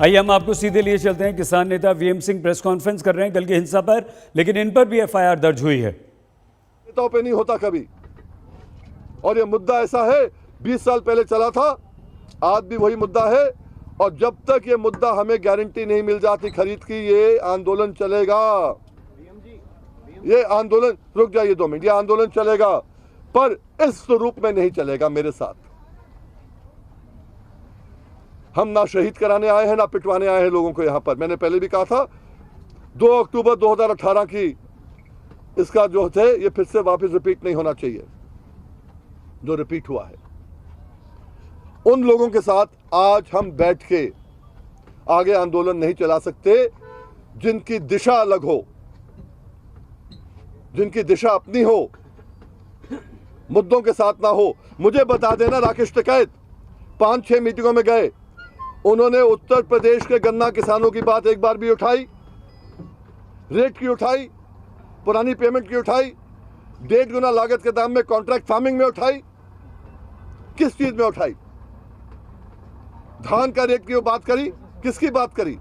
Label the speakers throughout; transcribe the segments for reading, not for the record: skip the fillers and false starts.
Speaker 1: आइए हम आपको सीधे लिए चलते हैं। किसान नेता वीएम सिंह प्रेस कॉन्फ्रेंस कर रहे हैं कल की हिंसा पर, लेकिन इन पर भी एफआईआर दर्ज हुई है।
Speaker 2: नेताओं पे नहीं होता कभी, और ये मुद्दा ऐसा है 20 साल पहले चला था, आज भी वही मुद्दा है। और जब तक ये मुद्दा हमें गारंटी नहीं मिल जाती खरीद की, ये आंदोलन चलेगा। ये आंदोलन, रुक जाइए 2 मिनट, ये आंदोलन चलेगा, पर इस स्वरूप में नहीं चलेगा मेरे साथ। हम ना शहीद कराने आए हैं ना पिटवाने आए हैं लोगों को। यहां पर मैंने पहले भी कहा था 2 अक्टूबर 2018 की इसका जो थे ये फिर से वापस रिपीट नहीं होना चाहिए जो रिपीट हुआ है। उन लोगों के साथ आज हम बैठ के आगे आंदोलन नहीं चला सकते जिनकी दिशा अलग हो, जिनकी दिशा अपनी हो, मुद्दों के साथ ना हो। मुझे बता देना, राकेश टिकैत 5-6 मीटिंगों में गए, उन्होंने उत्तर प्रदेश के गन्ना किसानों की बात एक बार भी उठाई? रेट की उठाई, पुरानी पेमेंट की उठाई, 1.5 गुना लागत के दाम में कॉन्ट्रैक्ट फार्मिंग में उठाई? किस चीज में उठाई? धान का रेट की बात करी? किसकी बात करी?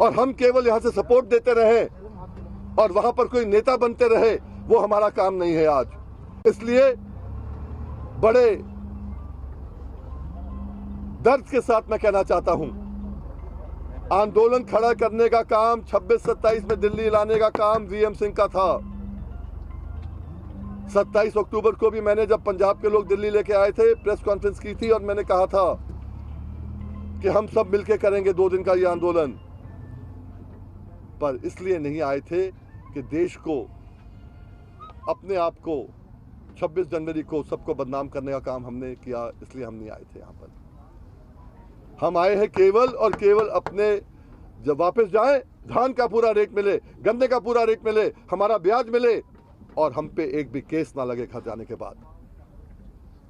Speaker 2: और हम केवल यहां से सपोर्ट देते रहे और वहां पर कोई नेता बनते रहे, वो हमारा काम नहीं है आज। इसलिए बड़े दर्द के साथ मैं कहना चाहता हूं, आंदोलन खड़ा करने का काम 26-27 में दिल्ली लाने का काम वीएम सिंह का था। 27 अक्टूबर को भी मैंने, जब पंजाब के लोग दिल्ली लेके आए थे, प्रेस कॉन्फ्रेंस की थी और मैंने कहा था कि हम सब मिलके करेंगे 2 दिन का ये आंदोलन। पर इसलिए नहीं आए थे कि देश को, अपने आप को 26 जनवरी को सबको बदनाम करने का काम हमने किया, इसलिए हम नहीं आए थे। यहां पर हम आए हैं केवल और केवल अपने, जब वापस जाएं धान का पूरा रेट मिले, गन्ने का पूरा रेट मिले, हमारा ब्याज मिले और हम पे एक भी केस ना लगे घर जाने के बाद,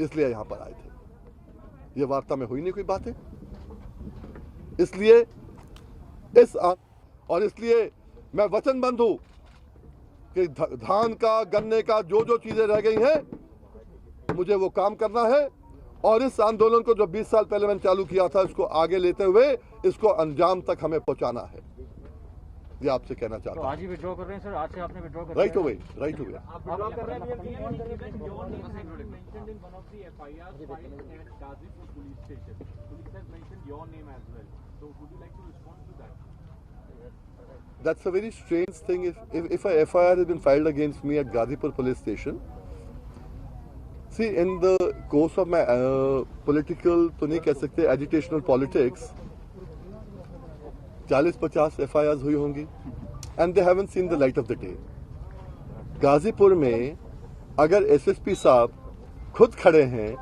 Speaker 2: इसलिए यहां पर आए थे। ये वार्ता में हुई नहीं कोई बातें, इसलिए इसलिए मैं वचनबद्ध हूं कि धान का, गन्ने का जो जो चीजें रह गई हैं, मुझे वो काम करना है। और इस आंदोलन को जो 20 साल पहले मैंने चालू किया था, इसको आगे लेते हुए इसको अंजाम तक हमें पहुंचाना है। ये आपसे कहना चाहता हूं।
Speaker 3: आज ही विड्रॉ कर रहे हैं सर? आज से आपने विड्रॉ कर
Speaker 2: right away, right away. That's a very strange thing. If a FIR has been filed against me at Gazipur police station, see, in the course of my political, तो नहीं कह सकते, agitational politics, 40-50 FIRs हुई होंगी, and they haven't seen the light of the day. Ghazipur में अगर SSP साहब खुद खड़े हैं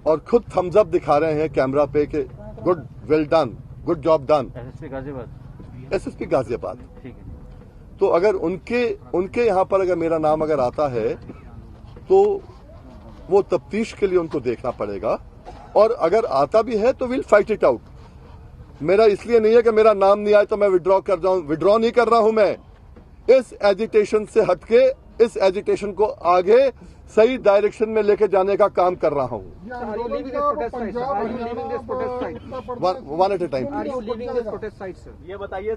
Speaker 2: और खुद थम्स अप दिखा रहे हैं कैमरा पे कि good, well done, good job done, SSP Ghaziabad,
Speaker 3: ठीक है,
Speaker 2: तो अगर उनके यहाँ पर अगर मेरा नाम अगर आता है तो वो तफ्तीश के लिए उनको देखना पड़ेगा। और अगर आता भी है तो विल फाइट इट आउट। मेरा इसलिए नहीं है कि मेरा नाम नहीं आए तो मैं विड्रॉ कर जाऊं, विड्रॉ नहीं कर रहा हूं। मैं इस एजिटेशन से हटके इस एजिटेशन को आगे सही डायरेक्शन में लेके जाने का काम कर रहा हूं। One at a time.
Speaker 3: ये बताइए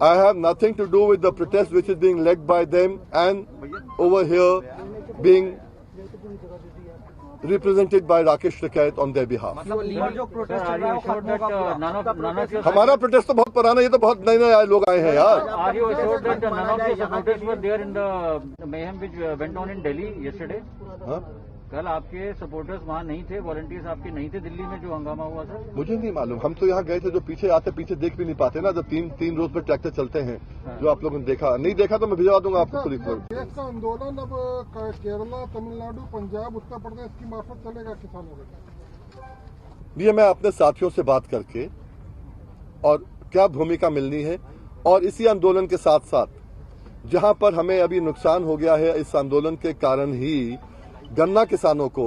Speaker 2: I have nothing to do with the protest which is being led by them and over here being represented by Rakesh Tikait on their behalf. हमारा प्रोटेस्ट तो बहुत पुराना, ये तो बहुत नए नए लोग आए हैं यार।
Speaker 3: Are you assured that none of the supporters were there in the mayhem which went on in Delhi yesterday? कल आपके सपोर्टर्स वहाँ नहीं थे, वॉलंटियर्स आपके नहीं थे दिल्ली में जो हंगामा हुआ था?
Speaker 2: मुझे नहीं मालूम, हम तो यहाँ गए थे। जो पीछे आते पीछे देख भी नहीं पाते ना, जब तीन रोज पर ट्रैक्टर चलते हैं। जो आप लोगों ने देखा नहीं देखा तो मैं भिजवा दूंगा आपको पुलिस को।
Speaker 4: देश का आंदोलन अब केरला, तमिलनाडु, पंजाब, उत्तर प्रदेश की मार्फत चलेगा किसानों का?
Speaker 2: ये मैं अपने साथियों से बात करके और क्या भूमिका मिलनी है, और इसी आंदोलन के साथ साथ जहां पर हमें अभी नुकसान हो गया है, इस आंदोलन के कारण ही गन्ना किसानों को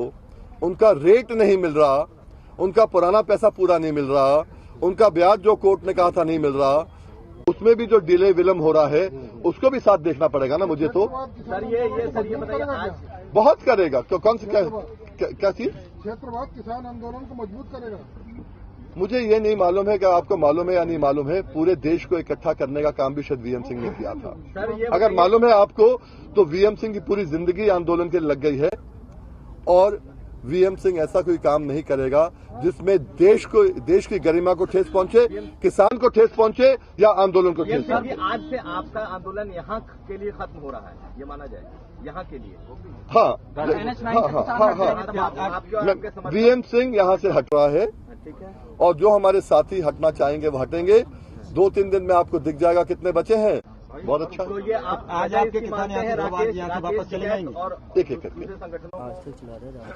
Speaker 2: उनका रेट नहीं मिल रहा, उनका पुराना पैसा पूरा नहीं मिल रहा, उनका ब्याज जो कोर्ट ने कहा था नहीं मिल रहा, उसमें भी जो डिले विलम्ब हो रहा है उसको भी साथ देखना पड़ेगा ना मुझे। तो
Speaker 5: सर ये बताइए आज
Speaker 2: बहुत करेगा तो कौन सी क्या चीज
Speaker 4: क्षेत्रवाद किसान आंदोलन को मजबूत करेगा।
Speaker 2: मुझे ये नहीं मालूम है कि आपको मालूम है या नहीं मालूम है। पूरे देश को इकट्ठा करने का काम भी शायद वीएम सिंह ने किया था। अगर मालूम है आपको तो वीएम सिंह की पूरी जिंदगी आंदोलन के लग गई है और वीएम सिंह ऐसा कोई काम नहीं करेगा जिसमें देश की गरिमा को ठेस पहुंचे, किसान को ठेस पहुंचे या आंदोलन को ठेस पहुंचे।
Speaker 5: आज से आपका आंदोलन यहाँ के लिए खत्म हो रहा है, ये माना जाए यहाँ के लिए।
Speaker 2: हाँ,
Speaker 5: आपके
Speaker 2: वीएम सिंह यहाँ से हट रहा है
Speaker 5: ठीक है,
Speaker 2: और जो हमारे साथी हटना चाहेंगे वो हटेंगे। 2-3 दिन में आपको दिख जाएगा कितने बचे हैं। बहुत अच्छा।
Speaker 5: तो ये आज आपके किसान यहाँ से वापस चले जाएंगे और
Speaker 2: एक करके
Speaker 5: दूसरे संगठनों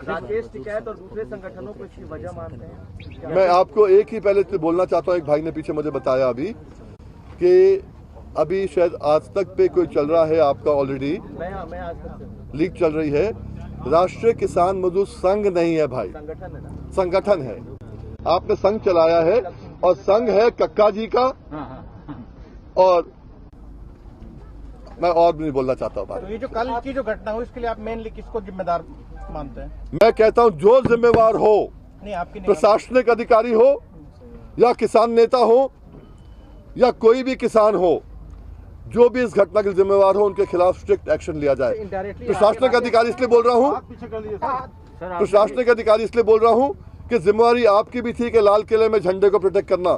Speaker 5: राकेश टिकैत और दूसरे संगठनों को इसकी वजह मानते हैं।
Speaker 2: मैं आपको एक ही पहले बोलना चाहता हूँ। एक भाई ने पीछे मुझे बताया अभी कि अभी शायद आज तक पे कोई चल रहा है आपका ऑलरेडी
Speaker 5: मैं आज तक
Speaker 2: लीक चल रही है। राष्ट्रीय किसान मजदूर संघ नहीं है भाई,
Speaker 5: संगठन है ना,
Speaker 2: संगठन है। आपने संघ चलाया है और संघ है कक्का जी का। और मैं और भी नहीं बोलना चाहता हूँ बात।
Speaker 6: तो ये जो कल की जो घटना हुई इसके लिए आप मेनली किसको जिम्मेदार मानते हैं?
Speaker 2: मैं कहता हूँ जो जिम्मेवार हो,
Speaker 6: नहीं आपकी नहीं,
Speaker 2: प्रशासनिक अधिकारी हो या किसान नेता हो या कोई भी किसान हो, जो भी इस घटना के जिम्मेवार हो उनके खिलाफ स्ट्रिक्ट एक्शन लिया जाए। प्रशासनिक अधिकारी इसलिए बोल रहा हूँ, प्रशासनिक अधिकारी इसलिए बोल रहा हूँ कि जिम्मेवारी आपकी भी थी कि लाल किले में झंडे को प्रोटेक्ट करना।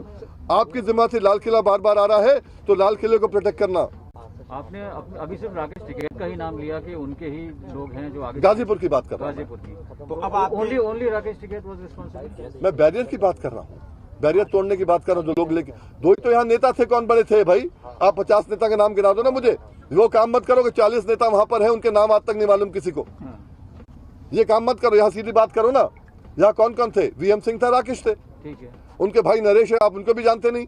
Speaker 2: आपकी जिम्मेदारी थी, लाल किला बार बार आ रहा है तो लाल किले को प्रोटेक्ट करना।
Speaker 3: आपने अभी सिर्फ राकेश टिकैत का ही नाम लिया कि उनके ही लोग हैं जो आगे।
Speaker 2: गाजीपुर की बात कर रहा हूँ,
Speaker 3: गाजीपुर की।
Speaker 6: तो अब आप
Speaker 3: only Rakesh Tikait was responsible.
Speaker 2: मैं बैरियर की बात कर रहा हूँ, बैरियर तोड़ने की बात कर रहा हूँ। जो लोग लेके 2 ही तो यहाँ नेता थे, कौन बड़े थे भाई? आप 50 नेता के नाम गिरा दो ना मुझे। वो काम मत करो कि 40 नेता वहां पर है, उनके नाम आज तक नहीं मालूम किसी को। ये काम मत करो, यहाँ सीधी बात करो ना। यहाँ कौन कौन थे? वीएम सिंह था, राकेश थे,
Speaker 3: ठीक है,
Speaker 2: उनके भाई नरेश है, आप उनको भी जानते नहीं,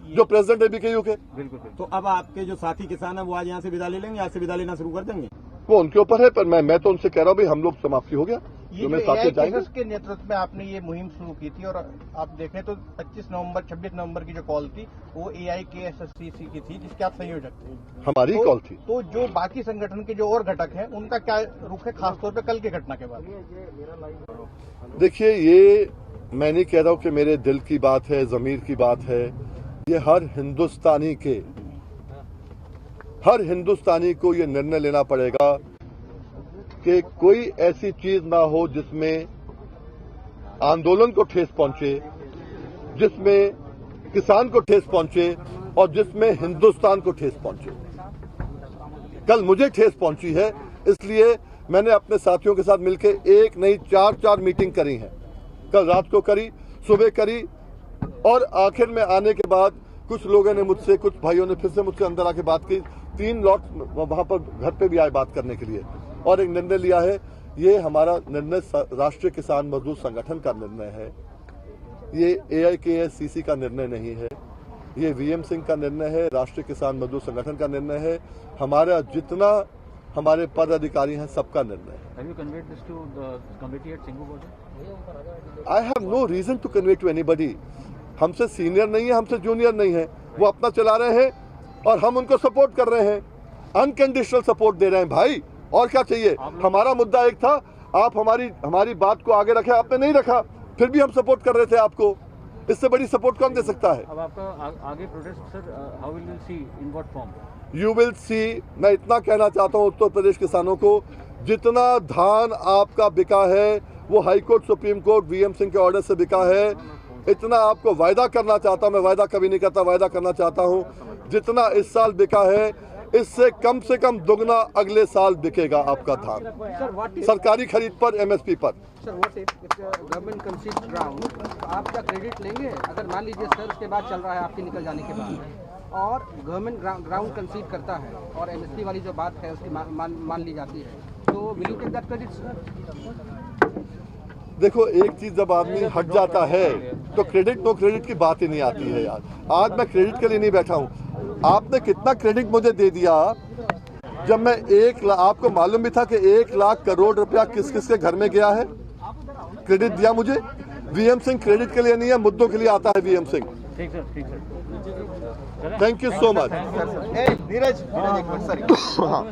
Speaker 2: जो प्रेसिडेंट है बीकेयू के।
Speaker 3: बिल्कुल।
Speaker 6: तो अब आपके जो साथी किसान है वो आज यहाँ से विदा ले लेंगे, आज से विदा लेना शुरू कर देंगे?
Speaker 2: वो उनके ऊपर है, पर मैं तो उनसे कह रहा हूँ भाई हम लोग समाप्ति हो गया, जो मेरे साथ जाएंगे।
Speaker 6: के नेतृत्व में आपने ये मुहिम शुरू की थी और आप देखें तो 26 नवंबर की जो कॉल थी वो AIKSSCC की थी, जिसके आप संयोजक थे।
Speaker 2: हमारी कॉल थी।
Speaker 6: तो जो बाकी संगठन के जो और घटक हैं उनका क्या रुख है, खासतौर पे कल की घटना के बाद?
Speaker 2: देखिए, ये मैं नहीं कह रहा हूँ कि मेरे दिल की बात है, जमीर की बात है। ये हर हिंदुस्तानी को ये निर्णय लेना पड़ेगा कि कोई ऐसी चीज ना हो जिसमें आंदोलन को ठेस पहुंचे, जिसमें किसान को ठेस पहुंचे और जिसमें हिंदुस्तान को ठेस पहुंचे। कल मुझे ठेस पहुंची है, इसलिए मैंने अपने साथियों के साथ मिलकर 1 नहीं 4 मीटिंग करी हैं। कल रात को करी, सुबह करी, और आखिर में आने के बाद कुछ लोगों ने मुझसे, कुछ भाइयों ने फिर से मुझसे अंदर आके बात की। 3 लॉट वहां पर घर पे भी आए बात करने के लिए, और एक निर्णय लिया है। ये हमारा निर्णय राष्ट्रीय किसान मजदूर संगठन का निर्णय है, ये AIKSCC का निर्णय नहीं है, ये वीएम सिंह का निर्णय है, राष्ट्रीय किसान मजदूर संगठन का निर्णय है। हमारा जितना हमारे पद अधिकारी हैं सबका निर्णय है।
Speaker 3: Have you conveyed this to the committee at Singhu border?
Speaker 2: I have no reason to convey to anybody. हमसे सीनियर नहीं है, हमसे जूनियर नहीं है, वो अपना चला रहे हैं और हम उनको सपोर्ट कर रहे हैं, अनकंडीशनल सपोर्ट दे रहे हैं भाई। और क्या चाहिए? हमारा मुद्दा एक था, आप हमारी बात को आगे रखे, आपने नहीं रखा, फिर भी हम सपोर्ट कर रहे थे आपको। इससे बड़ी सपोर्ट कौन दे सकता है?
Speaker 3: अब आपका आगे protest sir, how will you see, in what form?
Speaker 2: You will see. मैं इतना कहना चाहता हूं उत्तर प्रदेश किसानों को, जितना धान आपका बिका है वो high court, supreme court, VM Singh के ऑर्डर से बिका है, इतना आपको वायदा करना चाहता हूं। मैं वायदा कभी नहीं करता, वायदा करना चाहता हूं जितना इस साल बिका है इससे कम से कम दुगना अगले साल बिकेगा आपका धान, सरकारी खरीद पर, MSP पर।
Speaker 7: Sir, what if government कंसीड ground, आप क्या क्रेडिट लेंगे? अगर मान लीजिए सर उसके बाद चल रहा है आपके निकल जाने के बाद और गवर्नमेंट ग्राउंड कंसीड करता है और MSP वाली जो बात है उसकी मान ली जाती है, तो will you take that credit sir?
Speaker 2: देखो, एक चीज जब आदमी हट जाता है तो क्रेडिट नो क्रेडिट की बात ही नहीं आती है यार। आज मैं क्रेडिट के लिए नहीं बैठा हूँ। आपने कितना क्रेडिट मुझे दे दिया जब मैं 1 लाख, आपको मालूम भी था कि 1 लाख करोड़ रुपया किस किस के घर में गया है, क्रेडिट दिया मुझे। वीएम सिंह क्रेडिट के लिए नहीं है, मुद्दों के लिए आता है वीएम सिंह।
Speaker 3: ठीक सर, ठीक sir.
Speaker 2: Thank you so much.
Speaker 6: Neeraj एक मिनट सर। हाँ